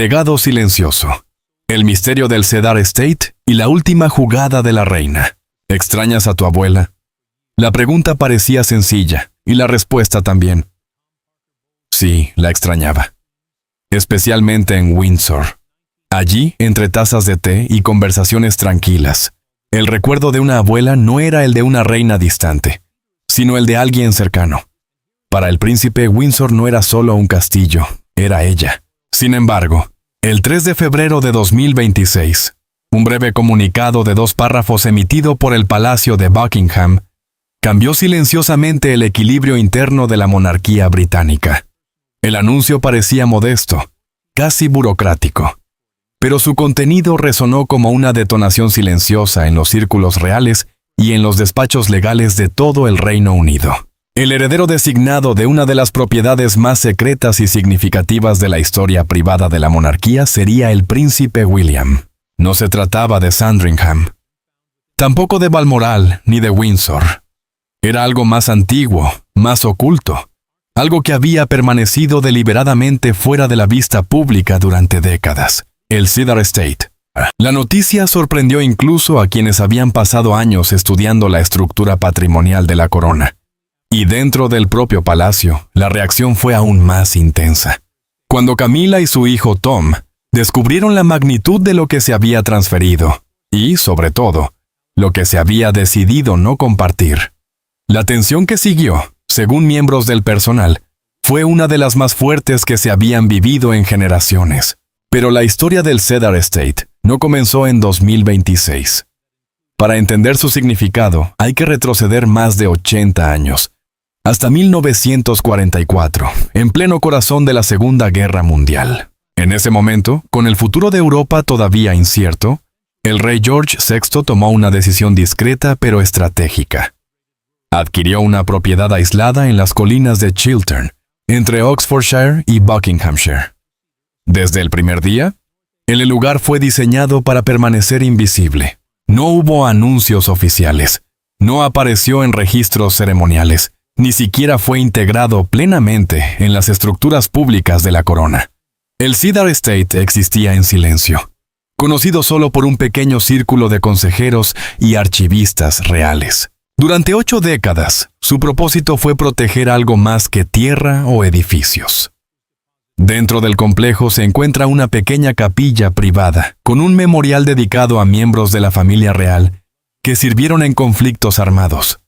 legado silencioso. El misterio del Cedar Estate y la última jugada de la reina. ¿Extrañas a tu abuela? La pregunta parecía sencilla, y la respuesta también. Sí, la extrañaba. Especialmente en Windsor. Allí, entre tazas de té y conversaciones tranquilas, el recuerdo de una abuela no era el de una reina distante, sino el de alguien cercano. Para el príncipe, Windsor no era solo un castillo, era ella. Sin embargo, el 3 de febrero de 2026, un breve comunicado de 2 párrafos emitido por el Palacio de Buckingham cambió silenciosamente el equilibrio interno de la monarquía británica. El anuncio parecía modesto, casi burocrático, pero su contenido resonó como una detonación silenciosa en los círculos reales y en los despachos legales de todo el Reino Unido. El heredero designado de una de las propiedades más secretas y significativas de la historia privada de la monarquía sería el príncipe William. No se trataba de Sandringham, tampoco de Balmoral ni de Windsor. Era algo más antiguo, más oculto, algo que había permanecido deliberadamente fuera de la vista pública durante décadas. El Cedar Estate. La noticia sorprendió incluso a quienes habían pasado años estudiando la estructura patrimonial de la corona. Y dentro del propio palacio, la reacción fue aún más intensa. Cuando Camila y su hijo Tom descubrieron la magnitud de lo que se había transferido, y, sobre todo, lo que se había decidido no compartir. La tensión que siguió, según miembros del personal, fue una de las más fuertes que se habían vivido en generaciones. Pero la historia del Cedar Estate no comenzó en 2026. Para entender su significado, hay que retroceder más de 80 años, hasta 1944, en pleno corazón de la Segunda Guerra Mundial. En ese momento, con el futuro de Europa todavía incierto, el rey George VI tomó una decisión discreta pero estratégica. Adquirió una propiedad aislada en las colinas de Chiltern, entre Oxfordshire y Buckinghamshire. Desde el primer día, el lugar fue diseñado para permanecer invisible. No hubo anuncios oficiales, no apareció en registros ceremoniales, ni siquiera fue integrado plenamente en las estructuras públicas de la corona. El Cedar Estate existía en silencio, conocido solo por un pequeño círculo de consejeros y archivistas reales. Durante 8 décadas, su propósito fue proteger algo más que tierra o edificios. Dentro del complejo se encuentra una pequeña capilla privada, con un memorial dedicado a miembros de la familia real que sirvieron en conflictos armados.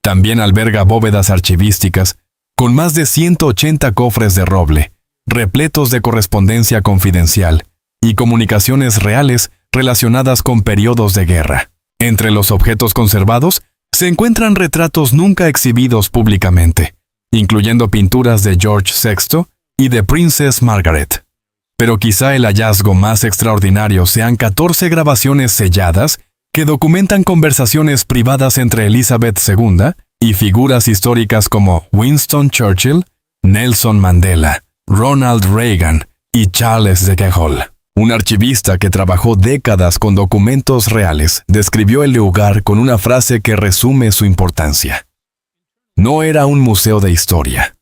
También alberga bóvedas archivísticas, con más de 180 cofres de roble, repletos de correspondencia confidencial y comunicaciones reales relacionadas con periodos de guerra. Entre los objetos conservados se encuentran retratos nunca exhibidos públicamente, incluyendo pinturas de George VI, y de Princess Margaret. Pero quizá el hallazgo más extraordinario sean 14 grabaciones selladas que documentan conversaciones privadas entre Elizabeth II y figuras históricas como Winston Churchill, Nelson Mandela, Ronald Reagan y Charles de Gaulle. Un archivista que trabajó décadas con documentos reales describió el lugar con una frase que resume su importancia. No era un museo de historia,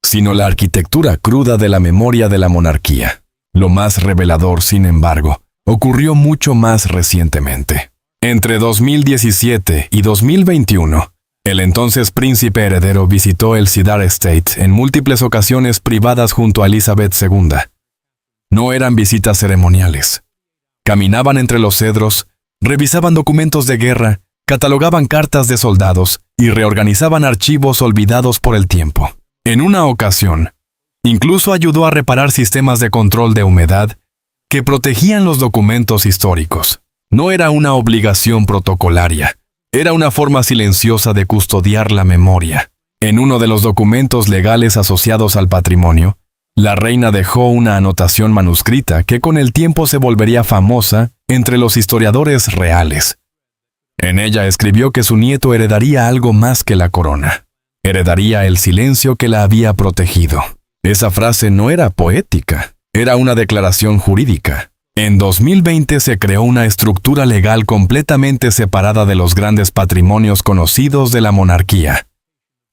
sino la arquitectura cruda de la memoria de la monarquía. Lo más revelador, sin embargo, ocurrió mucho más recientemente. Entre 2017 y 2021, el entonces príncipe heredero visitó el Cedar Estate en múltiples ocasiones privadas junto a Elizabeth II. No eran visitas ceremoniales. Caminaban entre los cedros, revisaban documentos de guerra, catalogaban cartas de soldados y reorganizaban archivos olvidados por el tiempo. En una ocasión, incluso ayudó a reparar sistemas de control de humedad que protegían los documentos históricos. No era una obligación protocolaria, era una forma silenciosa de custodiar la memoria. En uno de los documentos legales asociados al patrimonio, la reina dejó una anotación manuscrita que con el tiempo se volvería famosa entre los historiadores reales. En ella escribió que su nieto heredaría algo más que la corona. Heredaría el silencio que la había protegido. Esa frase no era poética, era una declaración jurídica. En 2020 se creó una estructura legal completamente separada de los grandes patrimonios conocidos de la monarquía.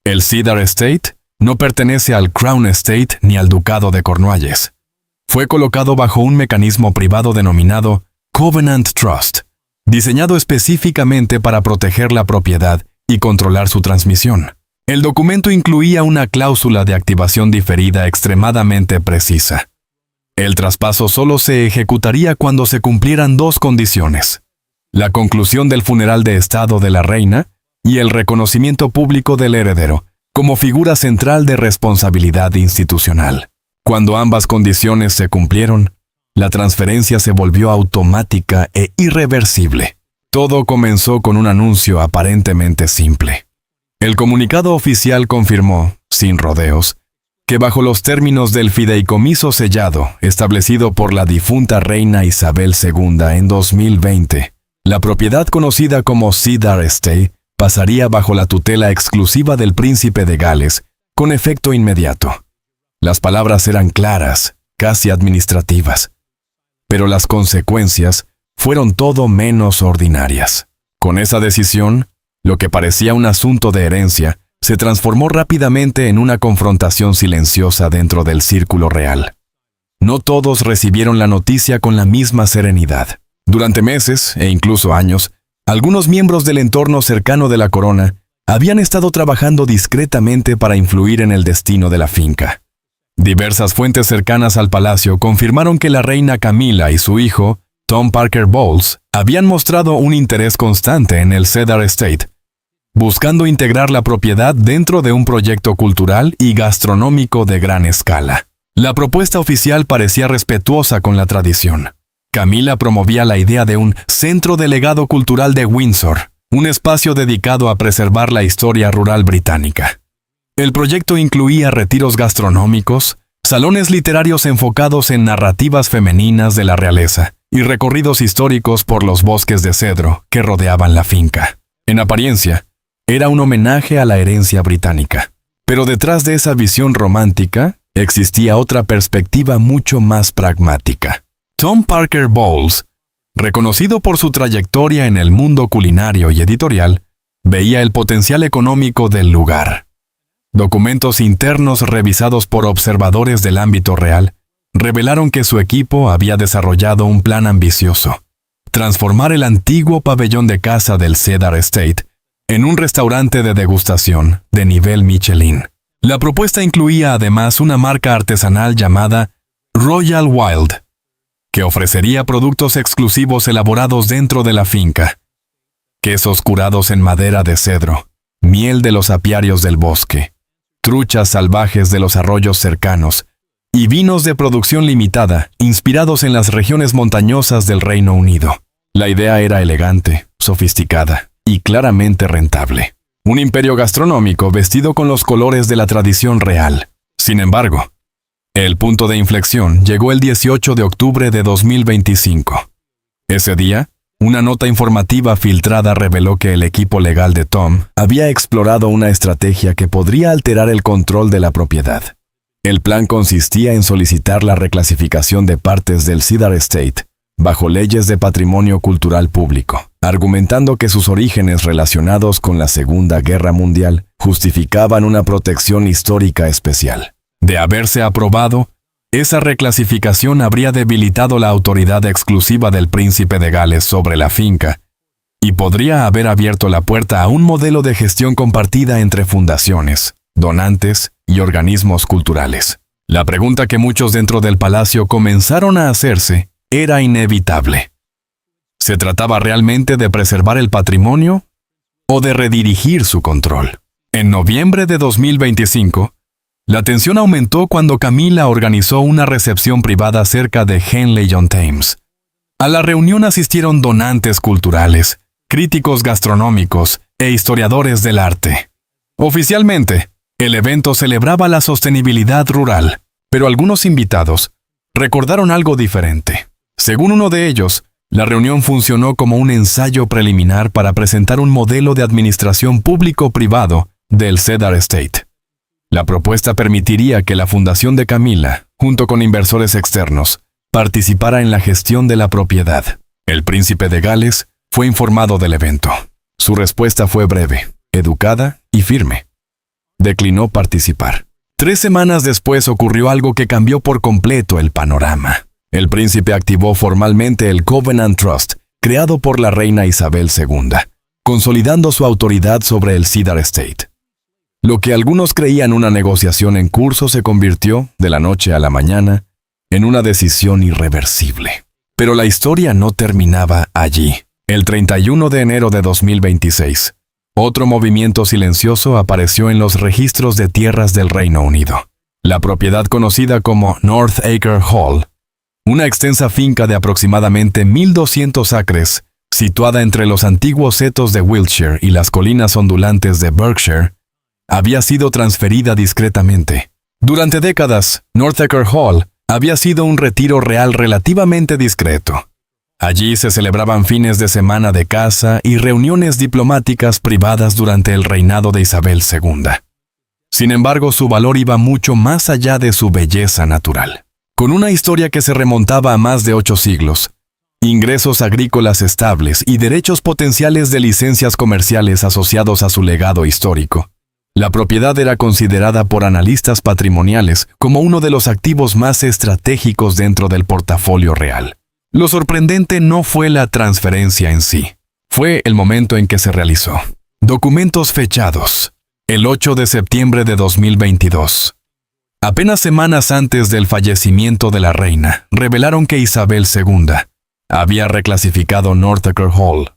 El Cedar Estate no pertenece al Crown Estate ni al Ducado de Cornualles. fue colocado bajo un mecanismo privado denominado Covenant Trust, diseñado específicamente para proteger la propiedad y controlar su transmisión. El documento incluía una cláusula de activación diferida extremadamente precisa. El traspaso solo se ejecutaría cuando se cumplieran dos condiciones: la conclusión del funeral de estado de la reina y el reconocimiento público del heredero como figura central de responsabilidad institucional. Cuando ambas condiciones se cumplieron, la transferencia se volvió automática e irreversible. Todo comenzó con un anuncio aparentemente simple. El comunicado oficial confirmó, sin rodeos, que bajo los términos del fideicomiso sellado establecido por la difunta reina Isabel II en 2020, la propiedad conocida como Cedar Estate pasaría bajo la tutela exclusiva del príncipe de Gales, con efecto inmediato. Las palabras eran claras, casi administrativas, pero las consecuencias fueron todo menos ordinarias. Con esa decisión, lo que parecía un asunto de herencia se transformó rápidamente en una confrontación silenciosa dentro del círculo real. No todos recibieron la noticia con la misma serenidad. Durante meses, e incluso años, algunos miembros del entorno cercano de la corona habían estado trabajando discretamente para influir en el destino de la finca. Diversas fuentes cercanas al palacio confirmaron que la reina Camila y su hijo, Tom Parker Bowles, habían mostrado un interés constante en el Cedar Estate, buscando integrar la propiedad dentro de un proyecto cultural y gastronómico de gran escala. La propuesta oficial parecía respetuosa con la tradición. Camila promovía la idea de un centro de legado cultural de Windsor, un espacio dedicado a preservar la historia rural británica. El proyecto incluía retiros gastronómicos, salones literarios enfocados en narrativas femeninas de la realeza y recorridos históricos por los bosques de cedro que rodeaban la finca. En apariencia, era un homenaje a la herencia británica. Pero detrás de esa visión romántica existía otra perspectiva mucho más pragmática. Tom Parker Bowles, reconocido por su trayectoria en el mundo culinario y editorial, veía el potencial económico del lugar. Documentos internos revisados por observadores del ámbito real revelaron que su equipo había desarrollado un plan ambicioso: transformar el antiguo pabellón de caza del Cedar Estate en un restaurante de degustación de nivel Michelin. La propuesta incluía además una marca artesanal llamada Royal Wild, que ofrecería productos exclusivos elaborados dentro de la finca: quesos curados en madera de cedro, miel de los apiarios del bosque, truchas salvajes de los arroyos cercanos y vinos de producción limitada inspirados en las regiones montañosas del Reino Unido. La idea era elegante, sofisticada y claramente rentable. Un imperio gastronómico vestido con los colores de la tradición real. Sin embargo, el punto de inflexión llegó el 18 de octubre de 2025. Ese día, una nota informativa filtrada reveló que el equipo legal de Tom había explorado una estrategia que podría alterar el control de la propiedad. El plan consistía en solicitar la reclasificación de partes del Cedar Estate bajo leyes de patrimonio cultural público, argumentando que sus orígenes relacionados con la Segunda Guerra Mundial justificaban una protección histórica especial. De haberse aprobado, esa reclasificación habría debilitado la autoridad exclusiva del príncipe de Gales sobre la finca y podría haber abierto la puerta a un modelo de gestión compartida entre fundaciones, donantes y organismos culturales. La pregunta que muchos dentro del palacio comenzaron a hacerse era inevitable. ¿Se trataba realmente de preservar el patrimonio o de redirigir su control? En noviembre de 2025, la tensión aumentó cuando Camila organizó una recepción privada cerca de Henley-on-Thames. A la reunión asistieron donantes culturales, críticos gastronómicos e historiadores del arte. Oficialmente, el evento celebraba la sostenibilidad rural, pero algunos invitados recordaron algo diferente. Según uno de ellos, la reunión funcionó como un ensayo preliminar para presentar un modelo de administración público-privado del Cedar Estate. La propuesta permitiría que la fundación de Camila, junto con inversores externos, participara en la gestión de la propiedad. El príncipe de Gales fue informado del evento. Su respuesta fue breve, educada y firme. Declinó participar. 3 semanas después ocurrió algo que cambió por completo el panorama. El príncipe activó formalmente el Covenant Trust, creado por la reina Isabel II, consolidando su autoridad sobre el Cedar Estate. Lo que algunos creían una negociación en curso se convirtió, de la noche a la mañana, en una decisión irreversible. Pero la historia no terminaba allí. El 31 de enero de 2026, otro movimiento silencioso apareció en los registros de tierras del Reino Unido. La propiedad conocida como Northaker Hall, una extensa finca de aproximadamente 1.200 acres, situada entre los antiguos setos de Wiltshire y las colinas ondulantes de Berkshire, había sido transferida discretamente. Durante décadas, Northaker Hall había sido un retiro real relativamente discreto. Allí se celebraban fines de semana de caza y reuniones diplomáticas privadas durante el reinado de Isabel II. Sin embargo, su valor iba mucho más allá de su belleza natural. Con una historia que se remontaba a más de 8 siglos, ingresos agrícolas estables y derechos potenciales de licencias comerciales asociados a su legado histórico, la propiedad era considerada por analistas patrimoniales como uno de los activos más estratégicos dentro del portafolio real. Lo sorprendente no fue la transferencia en sí, fue el momento en que se realizó. Documentos fechados. El 8 de septiembre de 2022. Apenas semanas antes del fallecimiento de la reina, revelaron que Isabel II había reclasificado Northaker Hall.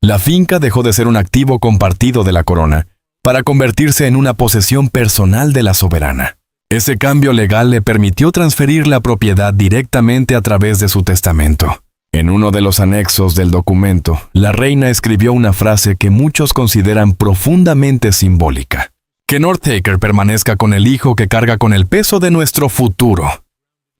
La finca dejó de ser un activo compartido de la corona para convertirse en una posesión personal de la soberana. Ese cambio legal le permitió transferir la propiedad directamente a través de su testamento. En uno de los anexos del documento, la reina escribió una frase que muchos consideran profundamente simbólica: que Northaker permanezca con el hijo que carga con el peso de nuestro futuro.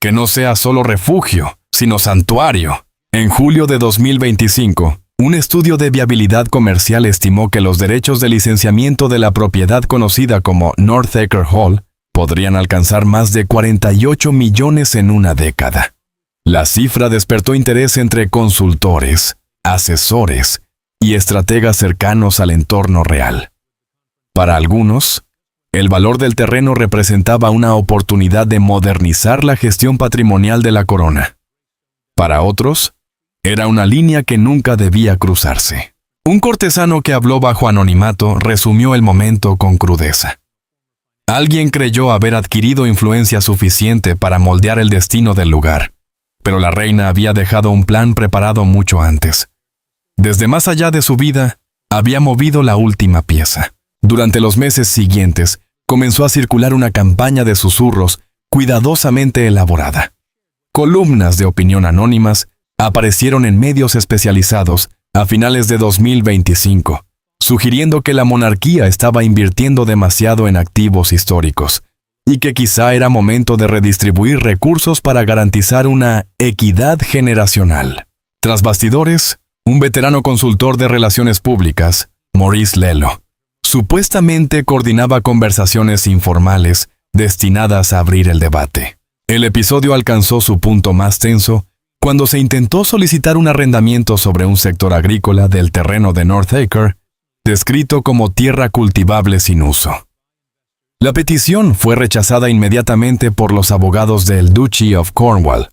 Que no sea solo refugio, sino santuario. En julio de 2025, un estudio de viabilidad comercial estimó que los derechos de licenciamiento de la propiedad conocida como Northaker Hall podrían alcanzar más de 48 millones en una década. La cifra despertó interés entre consultores, asesores y estrategas cercanos al entorno real. Para algunos, el valor del terreno representaba una oportunidad de modernizar la gestión patrimonial de la corona. Para otros, era una línea que nunca debía cruzarse. Un cortesano que habló bajo anonimato resumió el momento con crudeza. Alguien creyó haber adquirido influencia suficiente para moldear el destino del lugar, pero la reina había dejado un plan preparado mucho antes. Desde más allá de su vida, había movido la última pieza. Durante los meses siguientes, comenzó a circular una campaña de susurros cuidadosamente elaborada. Columnas de opinión anónimas aparecieron en medios especializados a finales de 2025, sugiriendo que la monarquía estaba invirtiendo demasiado en activos históricos y que quizá era momento de redistribuir recursos para garantizar una equidad generacional. Tras bastidores, un veterano consultor de relaciones públicas, Maurice Lelo, supuestamente coordinaba conversaciones informales destinadas a abrir el debate. El episodio alcanzó su punto más tenso cuando se intentó solicitar un arrendamiento sobre un sector agrícola del terreno de Northaker, descrito como tierra cultivable sin uso. La petición fue rechazada inmediatamente por los abogados del Duchy of Cornwall,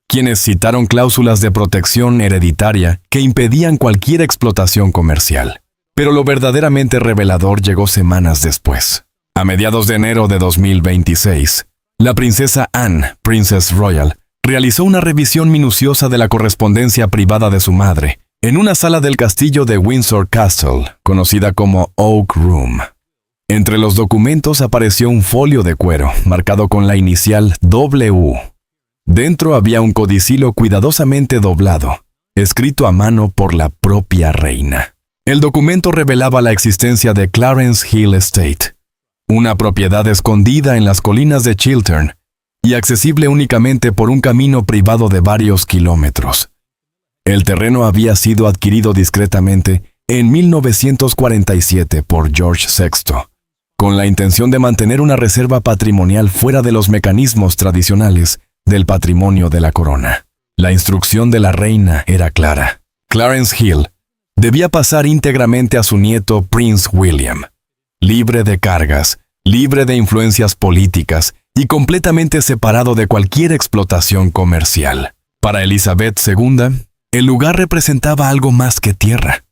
quienes citaron cláusulas de protección hereditaria que impedían cualquier explotación comercial. Pero lo verdaderamente revelador llegó semanas después. A mediados de enero de 2026, la princesa Anne, Princess Royal, realizó una revisión minuciosa de la correspondencia privada de su madre en una sala del castillo de Windsor Castle, conocida como Oak Room. Entre los documentos apareció un folio de cuero marcado con la inicial W. Dentro había un codicilo cuidadosamente doblado, escrito a mano por la propia reina. El documento revelaba la existencia de Clarence Hill Estate, una propiedad escondida en las colinas de Chiltern y accesible únicamente por un camino privado de varios kilómetros. El terreno había sido adquirido discretamente en 1947 por George VI, con la intención de mantener una reserva patrimonial fuera de los mecanismos tradicionales del patrimonio de la corona. La instrucción de la reina era clara. Clarence Hill debía pasar íntegramente a su nieto Prince William, libre de cargas, libre de influencias políticas y completamente separado de cualquier explotación comercial. Para Elizabeth II, el lugar representaba algo más que tierra.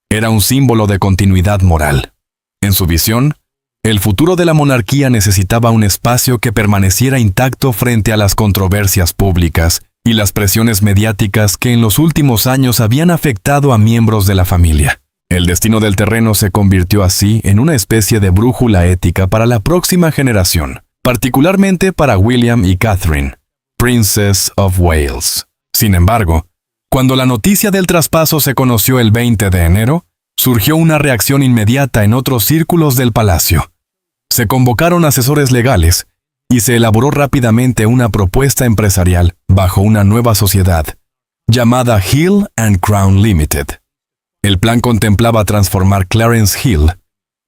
Era un símbolo de continuidad moral. En su visión, el futuro de la monarquía necesitaba un espacio que permaneciera intacto frente a las controversias públicas y las presiones mediáticas que en los últimos años habían afectado a miembros de la familia. El destino del terreno se convirtió así en una especie de brújula ética para la próxima generación, particularmente para William y Catherine, Princess of Wales. Sin embargo, cuando la noticia del traspaso se conoció el 20 de enero, surgió una reacción inmediata en otros círculos del palacio. Se convocaron asesores legales y se elaboró rápidamente una propuesta empresarial bajo una nueva sociedad, llamada Hill and Crown Limited. El plan contemplaba transformar Clarence Hill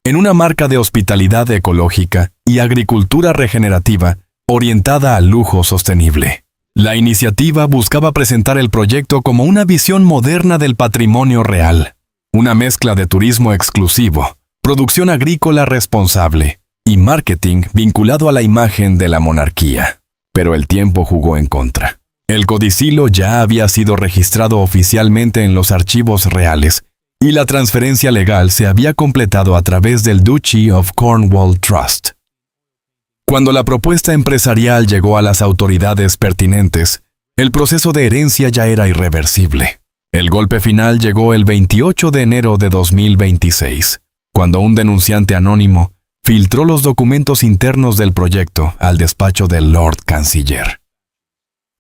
en una marca de hospitalidad ecológica y agricultura regenerativa orientada al lujo sostenible. La iniciativa buscaba presentar el proyecto como una visión moderna del patrimonio real, una mezcla de turismo exclusivo, producción agrícola responsable y marketing vinculado a la imagen de la monarquía. Pero el tiempo jugó en contra. El codicilo ya había sido registrado oficialmente en los archivos reales y la transferencia legal se había completado a través del Duchy of Cornwall Trust. Cuando la propuesta empresarial llegó a las autoridades pertinentes, el proceso de herencia ya era irreversible. El golpe final llegó el 28 de enero de 2026, cuando un denunciante anónimo filtró los documentos internos del proyecto al despacho del Lord Canciller.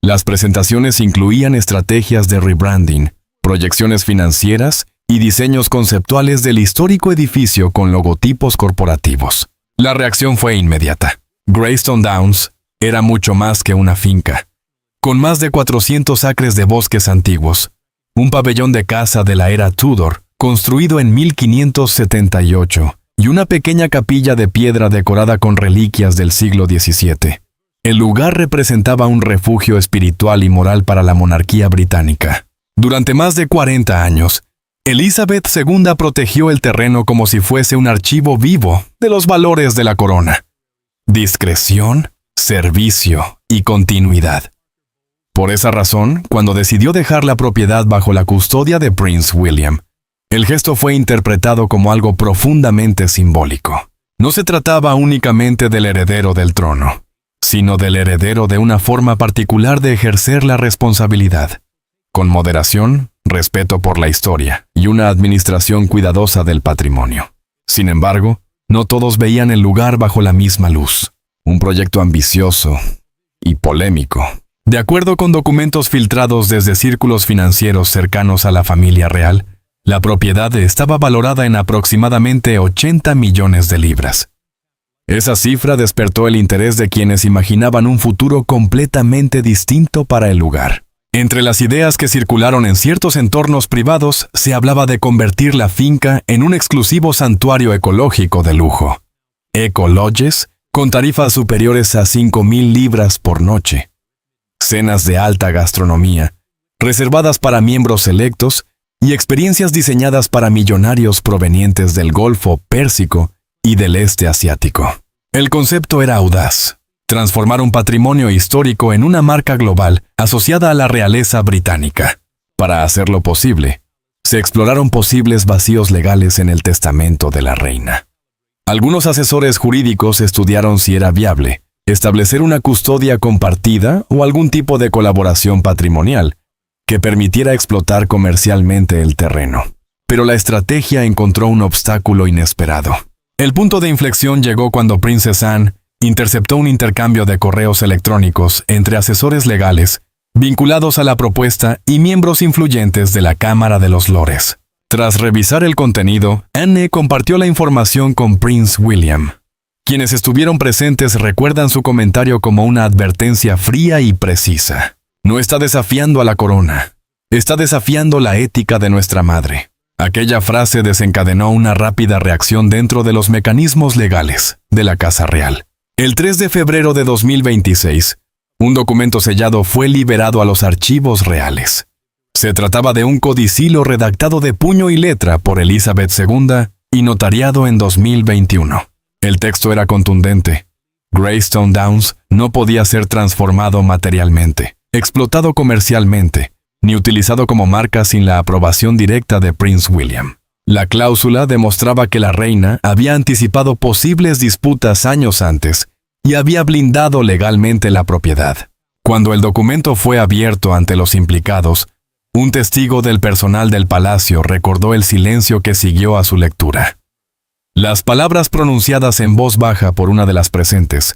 Las presentaciones incluían estrategias de rebranding, proyecciones financieras y diseños conceptuales del histórico edificio con logotipos corporativos. La reacción fue inmediata. Greystone Downs era mucho más que una finca, con más de 400 acres de bosques antiguos, un pabellón de caza de la era Tudor, construido en 1578, y una pequeña capilla de piedra decorada con reliquias del siglo XVII. El lugar representaba un refugio espiritual y moral para la monarquía británica. Durante más de 40 años, Elizabeth II protegió el terreno como si fuese un archivo vivo de los valores de la corona. Discreción, servicio y continuidad. Por esa razón, cuando decidió dejar la propiedad bajo la custodia de Prince William, el gesto fue interpretado como algo profundamente simbólico. No se trataba únicamente del heredero del trono, sino del heredero de una forma particular de ejercer la responsabilidad, con moderación, respeto por la historia y una administración cuidadosa del patrimonio. Sin embargo, no todos veían el lugar bajo la misma luz. Un proyecto ambicioso y polémico. De acuerdo con documentos filtrados desde círculos financieros cercanos a la familia real, la propiedad estaba valorada en aproximadamente 80 millones de libras. Esa cifra despertó el interés de quienes imaginaban un futuro completamente distinto para el lugar. Entre las ideas que circularon en ciertos entornos privados, se hablaba de convertir la finca en un exclusivo santuario ecológico de lujo. Eco-lodges, con tarifas superiores a 5,000 libras por noche. Cenas de alta gastronomía, reservadas para miembros selectos, y experiencias diseñadas para millonarios provenientes del Golfo Pérsico y del este asiático. El concepto era audaz: transformar un patrimonio histórico en una marca global asociada a la realeza británica. Para hacerlo posible, se exploraron posibles vacíos legales en el testamento de la reina. Algunos asesores jurídicos estudiaron si era viable establecer una custodia compartida o algún tipo de colaboración patrimonial que permitiera explotar comercialmente el terreno. Pero la estrategia encontró un obstáculo inesperado. El punto de inflexión llegó cuando Princess Anne interceptó un intercambio de correos electrónicos entre asesores legales vinculados a la propuesta y miembros influyentes de la Cámara de los Lores. Tras revisar el contenido, Anne compartió la información con Prince William. Quienes estuvieron presentes recuerdan su comentario como una advertencia fría y precisa. No está desafiando a la corona, está desafiando la ética de nuestra madre. Aquella frase desencadenó una rápida reacción dentro de los mecanismos legales de la Casa Real. El 3 de febrero de 2026, un documento sellado fue liberado a los archivos reales. Se trataba de un codicilo redactado de puño y letra por Elizabeth II y notariado en 2021. El texto era contundente. Greystone Downs no podía ser transformado materialmente, explotado comercialmente, ni utilizado como marca sin la aprobación directa de Prince William. La cláusula demostraba que la reina había anticipado posibles disputas años antes y había blindado legalmente la propiedad. Cuando el documento fue abierto ante los implicados, un testigo del personal del palacio recordó el silencio que siguió a su lectura. Las palabras pronunciadas en voz baja por una de las presentes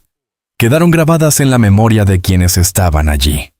quedaron grabadas en la memoria de quienes estaban allí.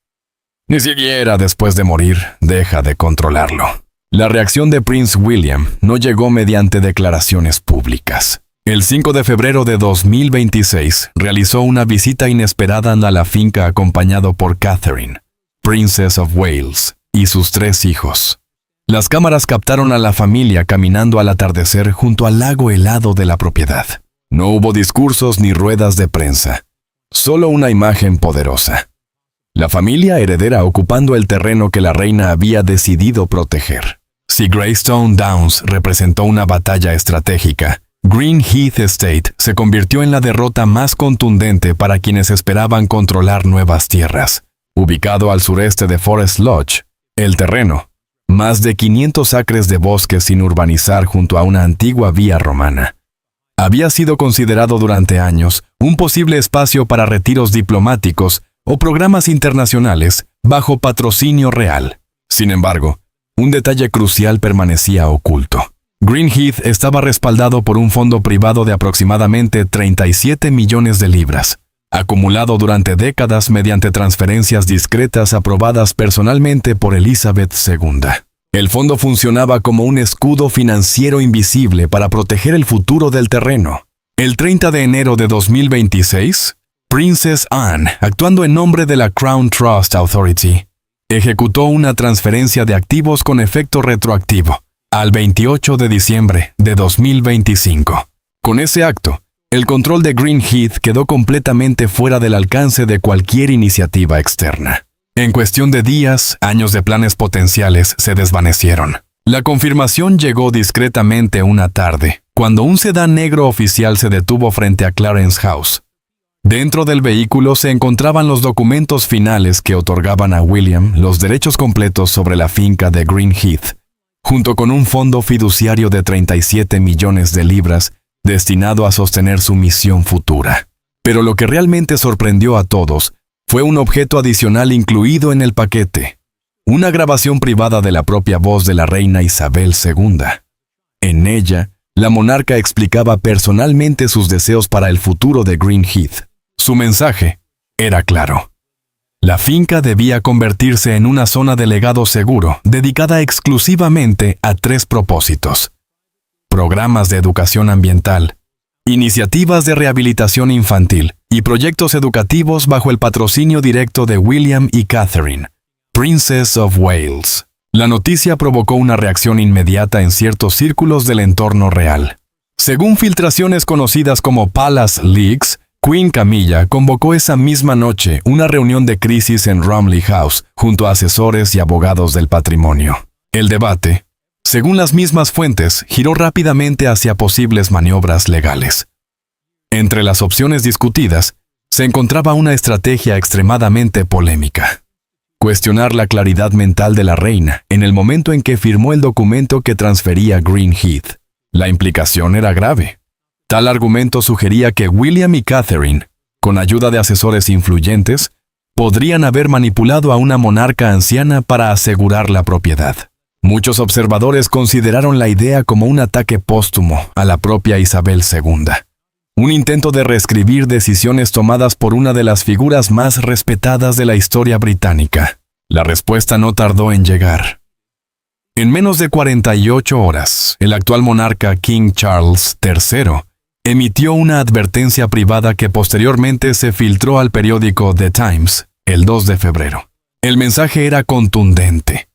Ni siquiera después de morir deja de controlarlo. La reacción de Prince William no llegó mediante declaraciones públicas. El 5 de febrero de 2026 realizó una visita inesperada a la finca acompañado por Catherine, Princess of Wales, y sus 3 hijos. Las cámaras captaron a la familia caminando al atardecer junto al lago helado de la propiedad. No hubo discursos ni ruedas de prensa, solo una imagen poderosa. La familia heredera ocupando el terreno que la reina había decidido proteger. Si Greystone Downs representó una batalla estratégica, Greenheath Estate se convirtió en la derrota más contundente para quienes esperaban controlar nuevas tierras. Ubicado al sureste de Forest Lodge, el terreno, más de 500 acres de bosque sin urbanizar junto a una antigua vía romana, había sido considerado durante años un posible espacio para retiros diplomáticos o programas internacionales bajo patrocinio real. Sin embargo, un detalle crucial permanecía oculto. Greenheath estaba respaldado por un fondo privado de aproximadamente 37 millones de libras, acumulado durante décadas mediante transferencias discretas aprobadas personalmente por Elizabeth II. El fondo funcionaba como un escudo financiero invisible para proteger el futuro del terreno. El 30 de enero de 2026, Princess Anne, actuando en nombre de la Crown Trust Authority, ejecutó una transferencia de activos con efecto retroactivo al 28 de diciembre de 2025. Con ese acto, el control de Greenheath quedó completamente fuera del alcance de cualquier iniciativa externa. En cuestión de días, años de planes potenciales se desvanecieron. La confirmación llegó discretamente una tarde, cuando un sedán negro oficial se detuvo frente a Clarence House. Dentro del vehículo se encontraban los documentos finales que otorgaban a William los derechos completos sobre la finca de Greenheath, junto con un fondo fiduciario de 37 millones de libras destinado a sostener su misión futura. Pero lo que realmente sorprendió a todos fue un objeto adicional incluido en el paquete, una grabación privada de la propia voz de la reina Isabel II. En ella, la monarca explicaba personalmente sus deseos para el futuro de Greenheath. Su mensaje era claro. La finca debía convertirse en una zona de legado seguro, dedicada exclusivamente a 3 propósitos: programas de educación ambiental, iniciativas de rehabilitación infantil y proyectos educativos bajo el patrocinio directo de William y Catherine, Princess of Wales. La noticia provocó una reacción inmediata en ciertos círculos del entorno real. Según filtraciones conocidas como Palace Leaks, Queen Camilla convocó esa misma noche una reunión de crisis en Romley House junto a asesores y abogados del patrimonio. El debate, según las mismas fuentes, giró rápidamente hacia posibles maniobras legales. Entre las opciones discutidas, se encontraba una estrategia extremadamente polémica: cuestionar la claridad mental de la reina en el momento en que firmó el documento que transfería Greenheath. La implicación era grave. Tal argumento sugería que William y Catherine, con ayuda de asesores influyentes, podrían haber manipulado a una monarca anciana para asegurar la propiedad. Muchos observadores consideraron la idea como un ataque póstumo a la propia Isabel II, un intento de reescribir decisiones tomadas por una de las figuras más respetadas de la historia británica. La respuesta no tardó en llegar. En menos de 48 horas, el actual monarca King Charles III emitió una advertencia privada que posteriormente se filtró al periódico The Times el 2 de febrero. El mensaje era contundente.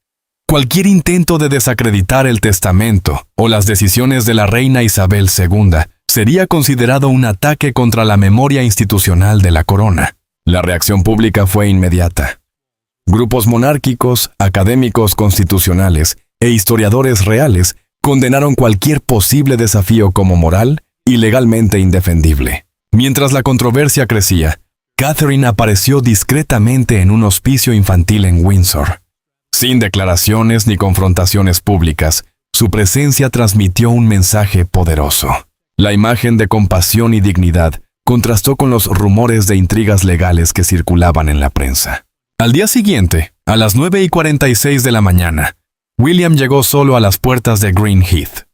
Cualquier intento de desacreditar el testamento o las decisiones de la reina Isabel II sería considerado un ataque contra la memoria institucional de la corona. La reacción pública fue inmediata. Grupos monárquicos, académicos constitucionales e historiadores reales condenaron cualquier posible desafío como moral y legalmente indefendible. Mientras la controversia crecía, Catherine apareció discretamente en un hospicio infantil en Windsor. Sin declaraciones ni confrontaciones públicas, su presencia transmitió un mensaje poderoso. La imagen de compasión y dignidad contrastó con los rumores de intrigas legales que circulaban en la prensa. Al día siguiente, a las 9:46 de la mañana, William llegó solo a las puertas de Greenheath.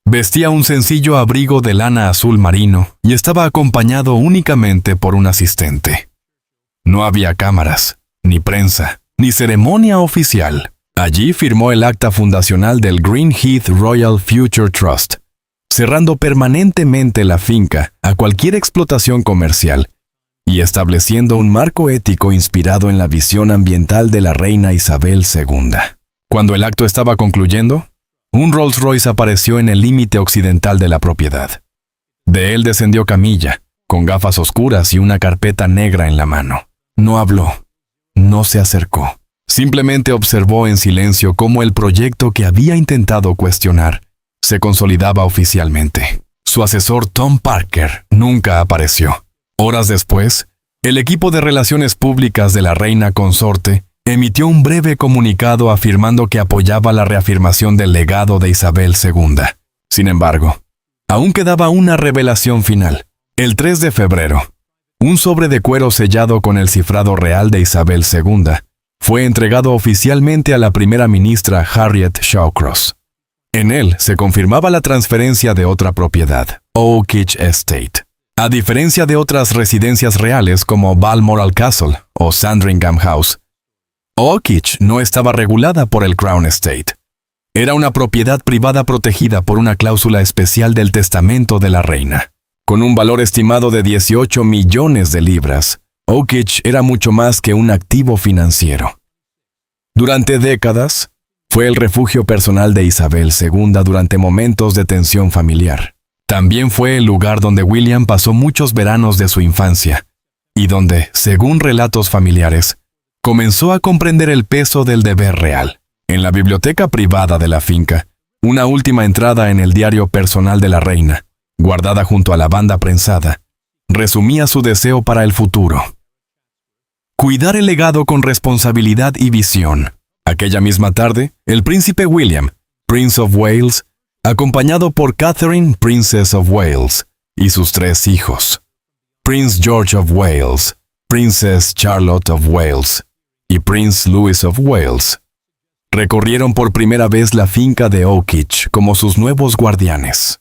Vestía un sencillo abrigo de lana azul marino y estaba acompañado únicamente por un asistente. No había cámaras, ni prensa, ni ceremonia oficial. Allí firmó el acta fundacional del Greenheath Royal Future Trust, cerrando permanentemente la finca a cualquier explotación comercial y estableciendo un marco ético inspirado en la visión ambiental de la reina Isabel II. Cuando el acto estaba concluyendo, un Rolls Royce apareció en el límite occidental de la propiedad. De él descendió Camilla, con gafas oscuras y una carpeta negra en la mano. No habló, no se acercó. Simplemente observó en silencio cómo el proyecto que había intentado cuestionar se consolidaba oficialmente. Su asesor Tom Parker nunca apareció. Horas después, el equipo de relaciones públicas de la reina consorte emitió un breve comunicado afirmando que apoyaba la reafirmación del legado de Isabel II. Sin embargo, aún quedaba una revelación final. El 3 de febrero, un sobre de cuero sellado con el cifrado real de Isabel II fue entregado oficialmente a la primera ministra Harriet Shawcross. En él se confirmaba la transferencia de otra propiedad, Oakitch Estate. A diferencia de otras residencias reales como Balmoral Castle o Sandringham House, Oakitch no estaba regulada por el Crown Estate. Era una propiedad privada protegida por una cláusula especial del testamento de la reina. Con un valor estimado de 18 millones de libras, Oakitch era mucho más que un activo financiero. Durante décadas, fue el refugio personal de Isabel II durante momentos de tensión familiar. También fue el lugar donde William pasó muchos veranos de su infancia, y donde, según relatos familiares, comenzó a comprender el peso del deber real. En la biblioteca privada de la finca, una última entrada en el diario personal de la reina, guardada junto a la banda prensada, resumía su deseo para el futuro. Cuidar el legado con responsabilidad y visión. Aquella misma tarde, el príncipe William, Prince of Wales, acompañado por Catherine, Princess of Wales, y sus 3 hijos, Prince George of Wales, Princess Charlotte of Wales y Prince Louis of Wales, recorrieron por primera vez la finca de Oakitch como sus nuevos guardianes.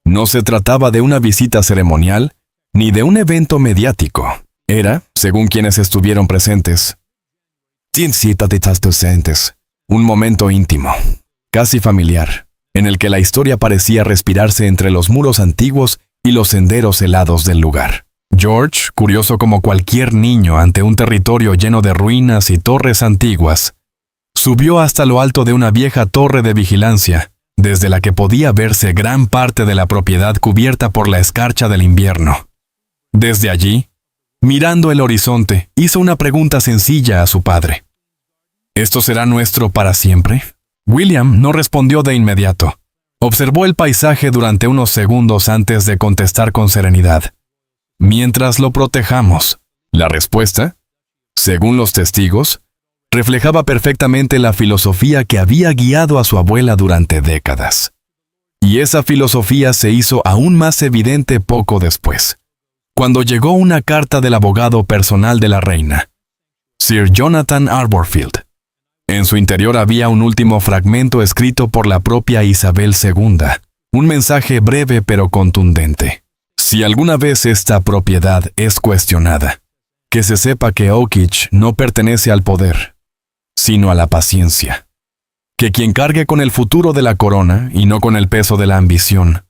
No se trataba de una visita ceremonial ni de un evento mediático. Era, según quienes estuvieron presentes, un momento íntimo, casi familiar, en el que la historia parecía respirarse entre los muros antiguos y los senderos helados del lugar. George, curioso como cualquier niño ante un territorio lleno de ruinas y torres antiguas, subió hasta lo alto de una vieja torre de vigilancia, desde la que podía verse gran parte de la propiedad cubierta por la escarcha del invierno. Desde allí, mirando el horizonte, hizo una pregunta sencilla a su padre. ¿Esto será nuestro para siempre? William no respondió de inmediato. Observó el paisaje durante unos segundos antes de contestar con serenidad. Mientras lo protejamos. La respuesta, según los testigos, reflejaba perfectamente la filosofía que había guiado a su abuela durante décadas. Y esa filosofía se hizo aún más evidente poco después, cuando llegó una carta del abogado personal de la reina, Sir Jonathan Arborfield. En su interior había un último fragmento escrito por la propia Isabel II, un mensaje breve pero contundente. Si alguna vez esta propiedad es cuestionada, que se sepa que Oakitch no pertenece al poder, sino a la paciencia. Que quien cargue con el futuro de la corona y no con el peso de la ambición,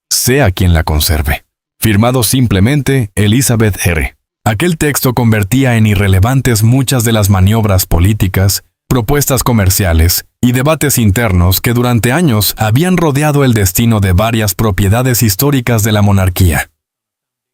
sea quien la conserve. Firmado simplemente Elizabeth R. Aquel texto convertía en irrelevantes muchas de las maniobras políticas, propuestas comerciales y debates internos que durante años habían rodeado el destino de varias propiedades históricas de la monarquía.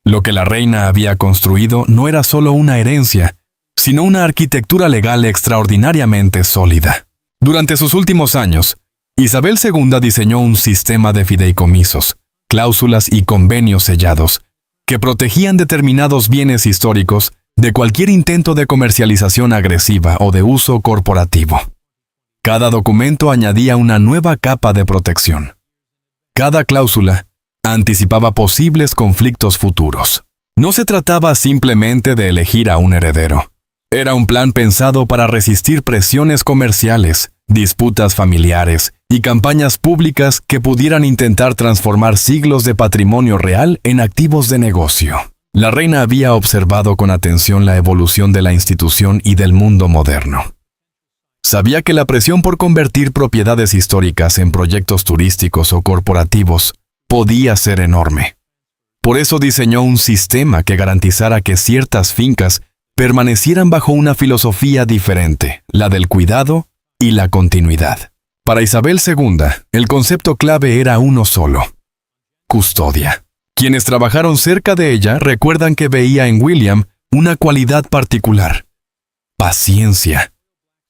Lo que la reina había construido no era solo una herencia, sino una arquitectura legal extraordinariamente sólida. Durante sus últimos años, Isabel II diseñó un sistema de fideicomisos, cláusulas y convenios sellados, que protegían determinados bienes históricos de cualquier intento de comercialización agresiva o de uso corporativo. Cada documento añadía una nueva capa de protección. Cada cláusula anticipaba posibles conflictos futuros. No se trataba simplemente de elegir a un heredero. Era un plan pensado para resistir presiones comerciales, disputas familiares y campañas públicas que pudieran intentar transformar siglos de patrimonio real en activos de negocio. La reina había observado con atención la evolución de la institución y del mundo moderno. Sabía que la presión por convertir propiedades históricas en proyectos turísticos o corporativos podía ser enorme. Por eso diseñó un sistema que garantizara que ciertas fincas permanecieran bajo una filosofía diferente, la del cuidado y la continuidad. Para Isabel II, el concepto clave era uno solo: custodia. Quienes trabajaron cerca de ella recuerdan que veía en William una cualidad particular: paciencia.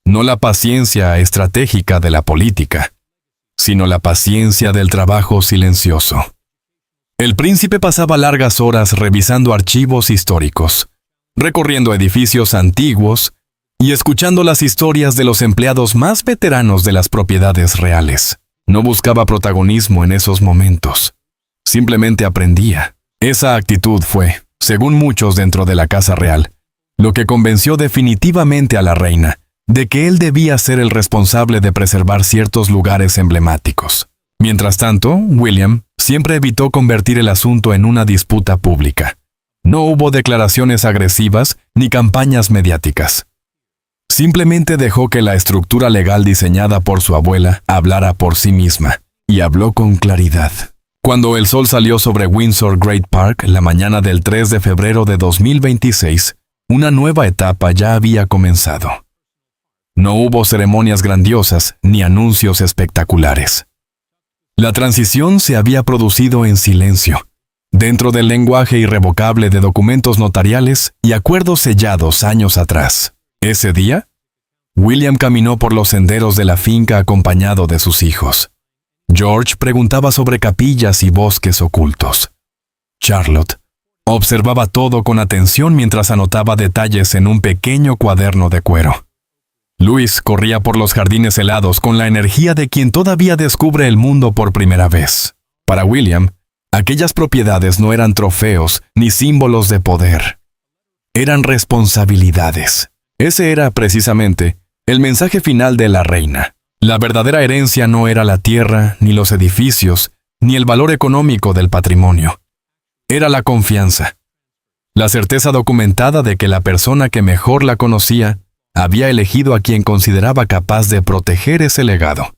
No la paciencia estratégica de la política, sino la paciencia del trabajo silencioso. El príncipe pasaba largas horas revisando archivos históricos, recorriendo edificios antiguos y escuchando las historias de los empleados más veteranos de las propiedades reales. No buscaba protagonismo en esos momentos. Simplemente aprendía. Esa actitud fue, según muchos dentro de la Casa Real, lo que convenció definitivamente a la reina de que él debía ser el responsable de preservar ciertos lugares emblemáticos. Mientras tanto, William siempre evitó convertir el asunto en una disputa pública. No hubo declaraciones agresivas ni campañas mediáticas. Simplemente dejó que la estructura legal diseñada por su abuela hablara por sí misma, y habló con claridad. Cuando el sol salió sobre Windsor Great Park la mañana del 3 de febrero de 2026, una nueva etapa ya había comenzado. No hubo ceremonias grandiosas ni anuncios espectaculares. La transición se había producido en silencio, dentro del lenguaje irrevocable de documentos notariales y acuerdos sellados años atrás. Ese día, William caminó por los senderos de la finca acompañado de sus hijos. George preguntaba sobre capillas y bosques ocultos. Charlotte observaba todo con atención mientras anotaba detalles en un pequeño cuaderno de cuero. Louis corría por los jardines helados con la energía de quien todavía descubre el mundo por primera vez. Para William, aquellas propiedades no eran trofeos ni símbolos de poder. Eran responsabilidades. Ese era, precisamente, el mensaje final de la reina. La verdadera herencia no era la tierra, ni los edificios, ni el valor económico del patrimonio. Era la confianza. La certeza documentada de que la persona que mejor la conocía había elegido a quien consideraba capaz de proteger ese legado.